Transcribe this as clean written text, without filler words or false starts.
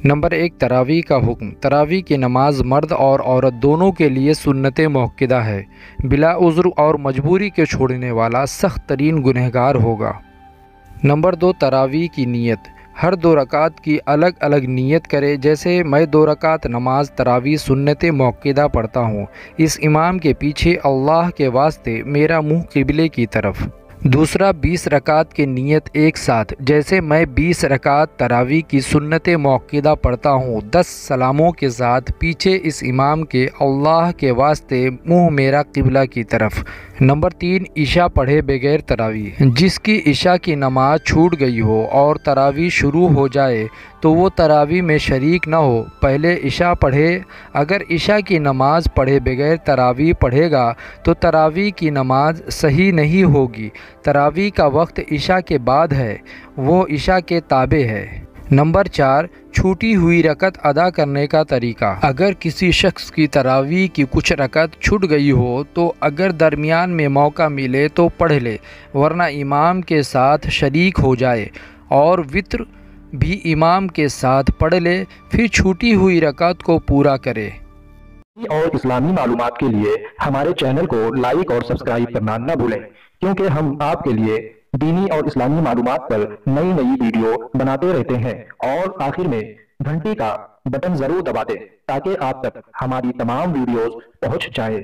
Number 1 तरावी का हुक्म। तरावी की नमाज मर्द और औरत दोनों के लिए सुन्नत मुअक्कदा है। बिला उज़्र और मजबूरी के छोड़ने वाला सख्त तरीन गुनहगार होगा। नंबर 2 तरावी की नीयत। हर 2 रकात की अलग अलग नीयत करे। जैसे मैं 2 रकात नमाज तरावी सुन्नत मुअक्कदा पढ़ता हूँ, इस इमाम के पीछे अल्लाह के वास्ते मेरा मुँह क़िबले की तरफ। दूसरा 20 रकात की नीयत एक साथ। जैसे मैं 20 रकात तरावी की सुन्नत मुअक्कदा पढ़ता हूँ, 10 सलामों के साथ पीछे इस इमाम के अल्लाह के वास्ते मुँह मेरा क़िबला की तरफ। नंबर 3 इशा पढ़े बगैर तरावी। जिसकी इशा की नमाज छूट गई हो और तरावी शुरू हो जाए तो वो तरावी में शरीक न हो, पहले इशा पढ़े। अगर इशा की नमाज पढ़े बगैर तरावी पढ़ेगा तो तरावी की नमाज सही नहीं होगी। तरावी का वक्त इशा के बाद है, वो इशा के ताबे है। नंबर 4 छूटी हुई रकत अदा करने का तरीका। अगर किसी शख्स की तरावी की कुछ रकत छूट गई हो तो अगर दरमियान में मौका मिले तो पढ़ ले, वरना इमाम के साथ शरीक हो जाए और वित्र भी इमाम के साथ पढ़ ले, फिर छूटी हुई रकत को पूरा करे। और इस्लामी मालूमात के लिए हमारे चैनल को लाइक और सब्सक्राइब करना न भूलें, क्योंकि हम आपके लिए दीनी और इस्लामी मालूमात पर नई नई वीडियो बनाते रहते हैं। और आखिर में घंटी का बटन जरूर दबा दें ताकि आप तक हमारी तमाम वीडियोस पहुंच जाए।